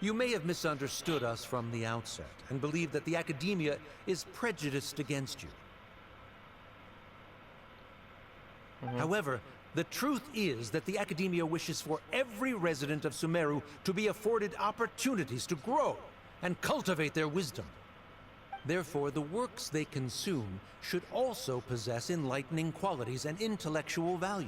You may have misunderstood us from the outset and believed that the Academia is prejudiced against you. However, the truth is that the Academia wishes for every resident of Sumeru to be afforded opportunities to grow and cultivate their wisdom. Therefore, the works they consume should also possess enlightening qualities and intellectual value.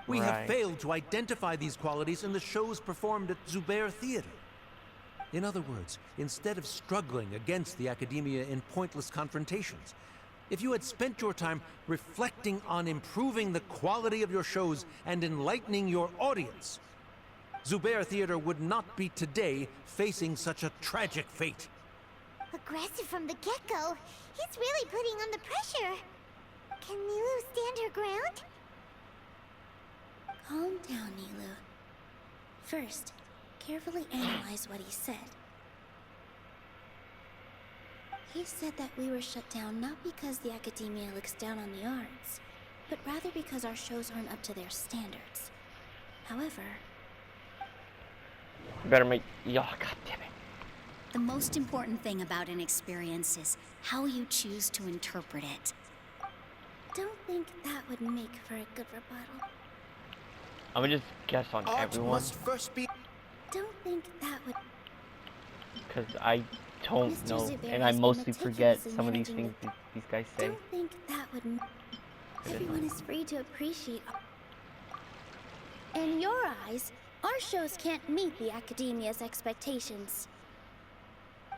We have failed to identify these qualities in the shows performed at Zubair Theater. In other words, instead of struggling against the Academia in pointless confrontations, if you had spent your time reflecting on improving the quality of your shows and enlightening your audience, Zubair Theater would not be today facing such a tragic fate. Aggressive from the get-go. He's really putting on the pressure. Can Nilou stand her ground? Calm down, Nilou. First, carefully analyze what he said. He said that we were shut down not because the Academia looks down on the arts, but rather because our shows aren't up to their standards. However... Better make... Yeah, goddammit. The most important thing about an experience is how you choose to interpret it. Don't think that would make for a good rebuttal. I'm gonna just guess on everyone. Must first be... Don't think that would... Because I don't Mr. know, Zubair and I has been mostly forget meticulous in some of these managing things these guys say. Don't think that would... Everyone is free to appreciate... In your eyes, our shows can't meet the Academia's expectations.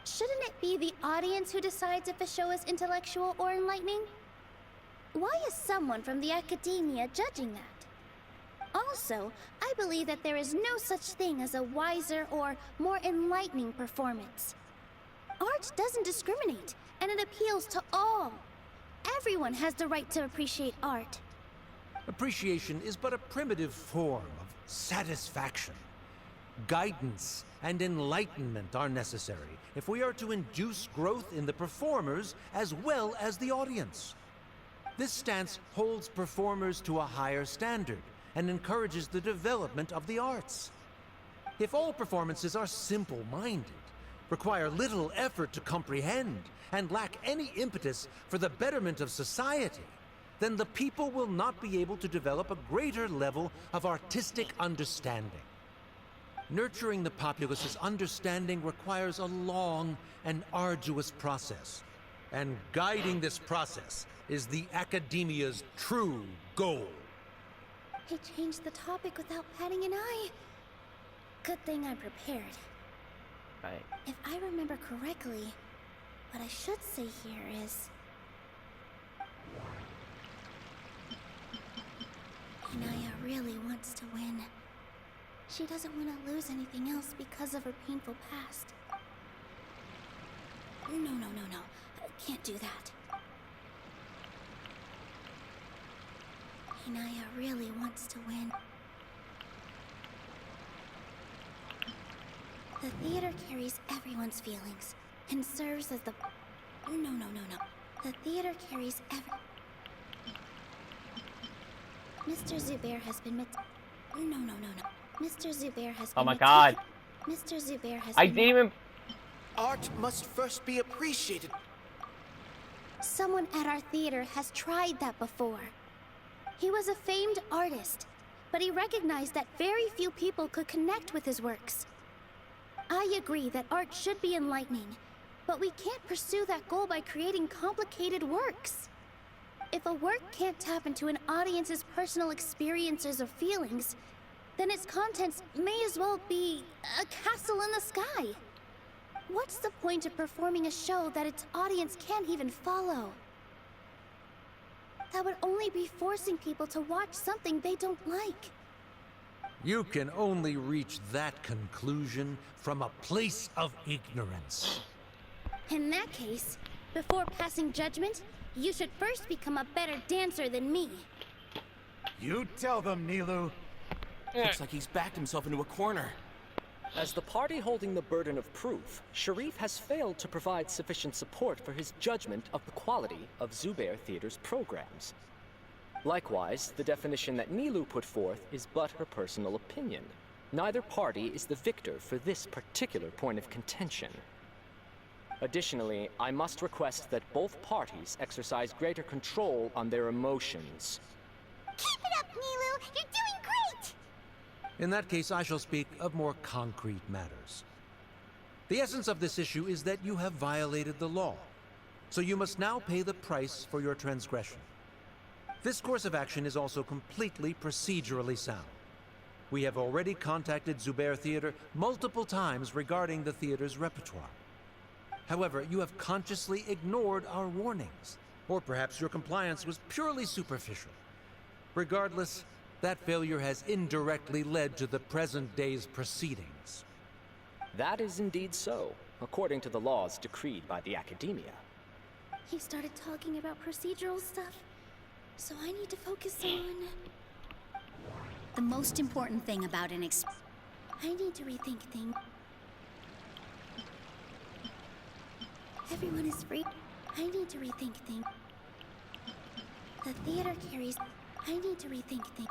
Shouldn't it be the audience who decides if a show is intellectual or enlightening? Why is someone from the Academia judging that? Also, I believe that there is no such thing as a wiser or more enlightening performance. Art doesn't discriminate, and it appeals to all. Everyone has the right to appreciate art. Appreciation is but a primitive form of satisfaction. Guidance and enlightenment are necessary if we are to induce growth in the performers as well as the audience. This stance holds performers to a higher standard and encourages the development of the arts. If all performances are simple-minded, require little effort to comprehend, and lack any impetus for the betterment of society, then the people will not be able to develop a greater level of artistic understanding. Nurturing the populace's understanding requires a long and arduous process, and guiding this process is the Academia's true goal. He changed the topic without batting an eye. Good thing I'm prepared. Right. If I remember correctly, what I should say here is... Inaya really wants to win. She doesn't want to lose anything else because of her painful past. No. I can't do that. Inaya really wants to win. The theater carries everyone's feelings and serves as the... No. The theater carries Mr. Zubair has been No. Mr. Zubair has been... Oh my god. Mr. Zubair has I been... didn't even... Art must first be appreciated. Someone at our theater has tried that before. He was a famed artist, but he recognized that very few people could connect with his works. I agree that art should be enlightening, but we can't pursue that goal by creating complicated works. If a work can't tap into an audience's personal experiences or feelings, then its contents may as well be a castle in the sky. What's the point of performing a show that its audience can't even follow? That would only be forcing people to watch something they don't like. You can only reach that conclusion from a place of ignorance. In that case, before passing judgment, you should first become a better dancer than me. You tell them, Nilou. Looks like he's backed himself into a corner. As the party holding the burden of proof, Sharif has failed to provide sufficient support for his judgment of the quality of Zubair Theater's programs. Likewise, the definition that Nilou put forth is but her personal opinion. Neither party is the victor for this particular point of contention. Additionally, I must request that both parties exercise greater control on their emotions. Keep it up, Nilou! You're doing great! In that case, I shall speak of more concrete matters. The essence of this issue is that you have violated the law, so you must now pay the price for your transgression. This course of action is also completely procedurally sound. We have already contacted Zubair Theater multiple times regarding the theater's repertoire. However, you have consciously ignored our warnings, or perhaps your compliance was purely superficial. Regardless, that failure has indirectly led to the present day's proceedings. That is indeed so, according to the laws decreed by the Academia. He started talking about procedural stuff, so I need to focus on... The most important thing about an I need to rethink things. Everyone is free. I need to rethink things. The theater carries... I need to rethink things.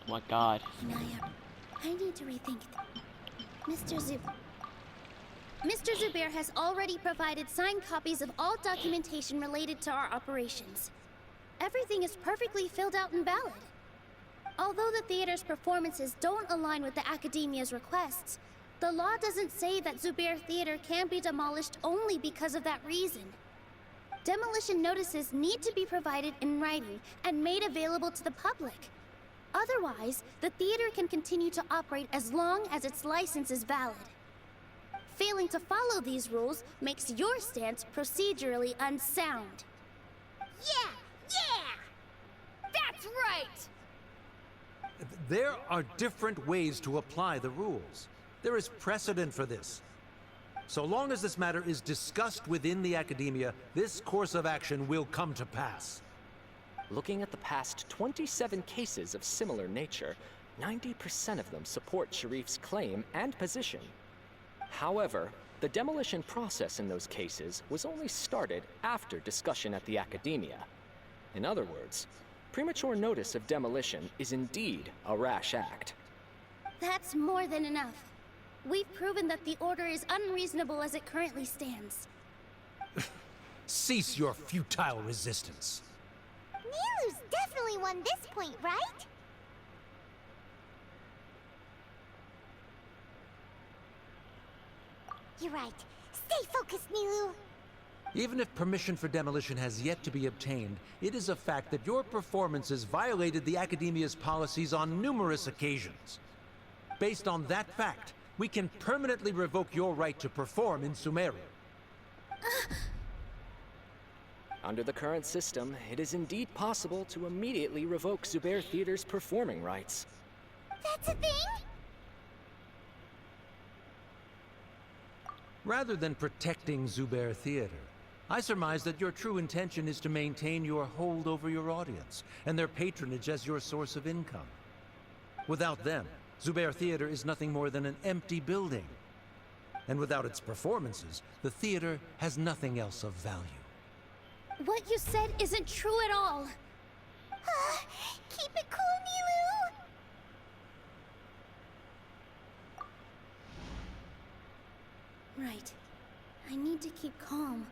Oh my god. Inaya. I need to rethink Mr. Mr. Zubair has already provided signed copies of all documentation related to our operations. Everything is perfectly filled out and valid. Although the theater's performances don't align with the Academia's requests, the law doesn't say that Zubair Theater can be demolished only because of that reason. Demolition notices need to be provided in writing and made available to the public. Otherwise, the theater can continue to operate as long as its license is valid. Failing to follow these rules makes your stance procedurally unsound. Yeah! Yeah! That's right! There are different ways to apply the rules. There is precedent for this. So long as this matter is discussed within the Academia, this course of action will come to pass. Looking at the past 27 cases of similar nature, 90% of them support Sharif's claim and position. However, the demolition process in those cases was only started after discussion at the Academia. In other words, premature notice of demolition is indeed a rash act. That's more than enough. We've proven that the order is unreasonable as it currently stands. Cease your futile resistance. Nilou's definitely won this point, right? You're right. Stay focused, Nilou. Even if permission for demolition has yet to be obtained, it is a fact that your performances violated the Academia's policies on numerous occasions. Based on that fact, we can permanently revoke your right to perform in Sumeria. Under the current system, it is indeed possible to immediately revoke Zubair Theater's performing rights. That's a thing? Rather than protecting Zubair Theater, I surmise that your true intention is to maintain your hold over your audience and their patronage as your source of income. Without them, Zubair Theater is nothing more than an empty building. And without its performances, the theater has nothing else of value. What you said isn't true at all. Keep it cool, Nilou! Right. I need to keep calm,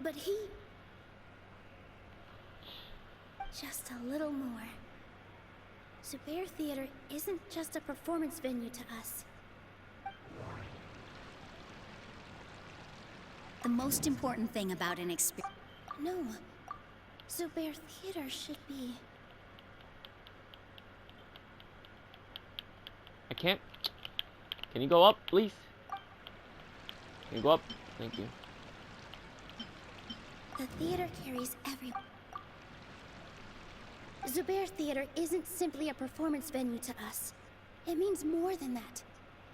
but he... Just a little more. Zubair Theater isn't just a performance venue to us. The most important thing about an experience... No. Zubair Theater should be... I can't. Can you go up, please? Can you go up? Thank you. The theater carries everyone. Zubair Theater isn't simply a performance venue to us. It means more than that.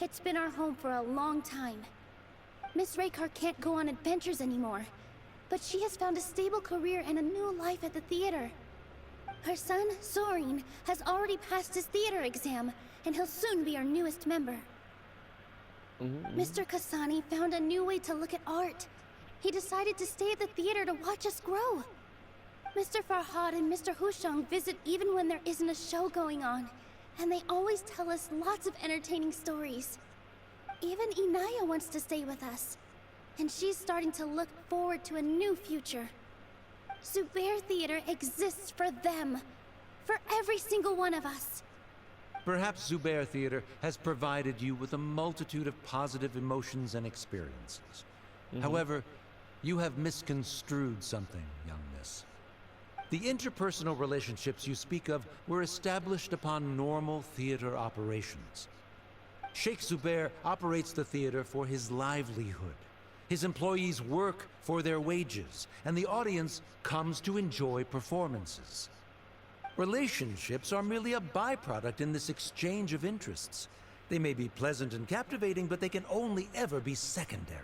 It's been our home for a long time. Miss Raykar can't go on adventures anymore, but she has found a stable career and a new life at the theater. Her son, Sorin, has already passed his theater exam, and he'll soon be our newest member. Mr. Kasani found a new way to look at art. He decided to stay at the theater to watch us grow. Mr. Farhad and Mr. Hushang visit even when there isn't a show going on, and they always tell us lots of entertaining stories. Even Inaya wants to stay with us, and she's starting to look forward to a new future. Zubair Theater exists for them, for every single one of us. Perhaps Zubair Theater has provided you with a multitude of positive emotions and experiences. However, you have misconstrued something, young miss. The interpersonal relationships you speak of were established upon normal theater operations. Sheikh Zubair operates the theater for his livelihood. His employees work for their wages, and the audience comes to enjoy performances. Relationships are merely a byproduct in this exchange of interests. They may be pleasant and captivating, but they can only ever be secondary.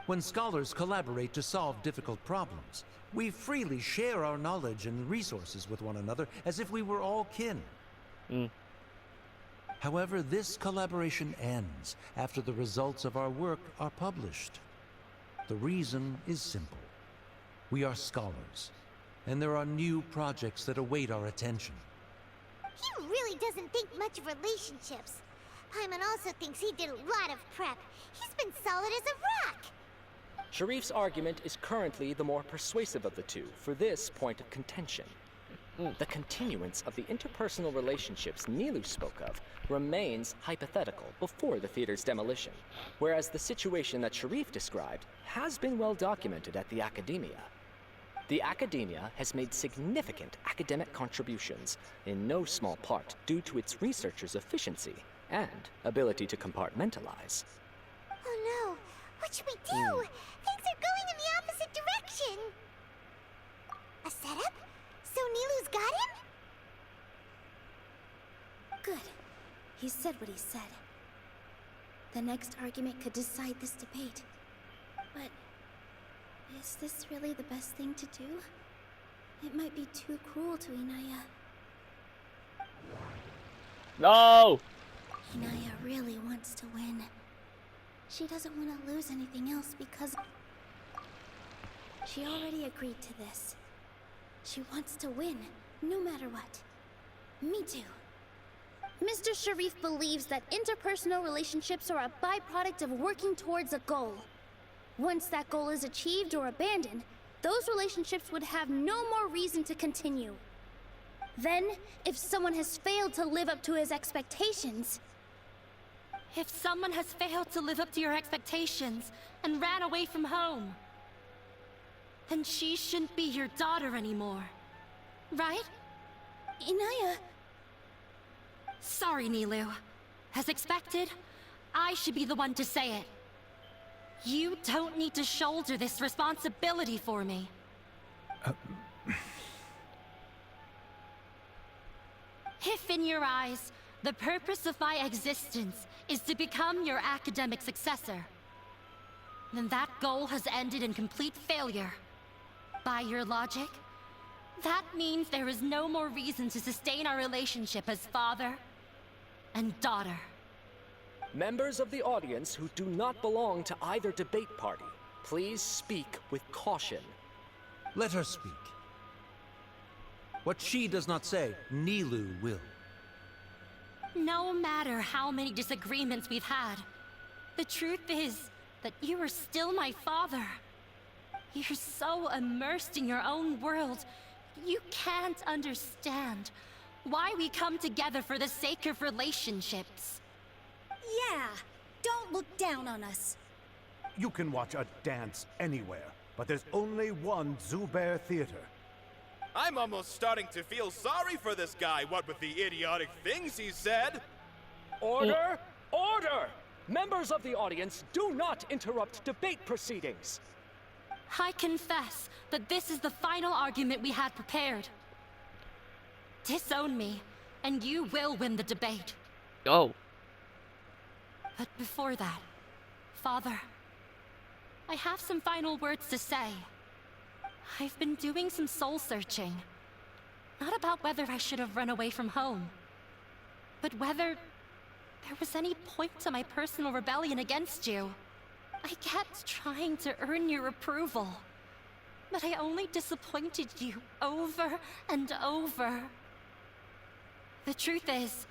When scholars collaborate to solve difficult problems, we freely share our knowledge and resources with one another as if we were all kin. However, this collaboration ends after the results of our work are published. The reason is simple. We are scholars, and there are new projects that await our attention. He really doesn't think much of relationships. Paimon also thinks he did a lot of prep. He's been solid as a rock. Sharif's argument is currently the more persuasive of the two for this point of contention. The continuance of the interpersonal relationships Nilou spoke of remains hypothetical before the theater's demolition, whereas the situation that Sharif described has been well documented at the Academia. The Academia has made significant academic contributions, in no small part due to its researchers' efficiency and ability to compartmentalize. Oh no, what should we do? Things are going in the opposite direction. A setup? So Nilou's got him? Good. He said what he said. The next argument could decide this debate. But is this really the best thing to do? It might be too cruel to Inaya. No! Inaya really wants to win. She doesn't want to lose anything else because she already agreed to this. She wants to win, no matter what. Me too. Mr. Sharif believes that interpersonal relationships are a byproduct of working towards a goal. Once that goal is achieved or abandoned, those relationships would have no more reason to continue. Then, if someone has failed to live up to his expectations... If someone has failed to live up to your expectations and ran away from home, then she shouldn't be your daughter anymore. Right? Inaya... Sorry, Nilou. As expected, I should be the one to say it. You don't need to shoulder this responsibility for me. If in your eyes, the purpose of my existence is to become your academic successor, then that goal has ended in complete failure. By your logic, that means there is no more reason to sustain our relationship as father and daughter. Members of the audience who do not belong to either debate party, please speak with caution. Let her speak. What she does not say, Nilou will. No matter how many disagreements we've had, the truth is that you are still my father. You're so immersed in your own world, you can't understand why we come together for the sake of relationships. Yeah, don't look down on us. You can watch a dance anywhere, but there's only one Zubair Theater. I'm almost starting to feel sorry for this guy, what with the idiotic things he said. Order! Order! Members of the audience, do not interrupt debate proceedings. I confess that this is the final argument we had prepared. Disown me, and you will win the debate. Oh. But before that, Father, I have some final words to say. I've been doing some soul searching. Not about whether I should have run away from home, but whether there was any point to my personal rebellion against you. I kept trying to earn your approval. But I only disappointed you over and over. The truth is,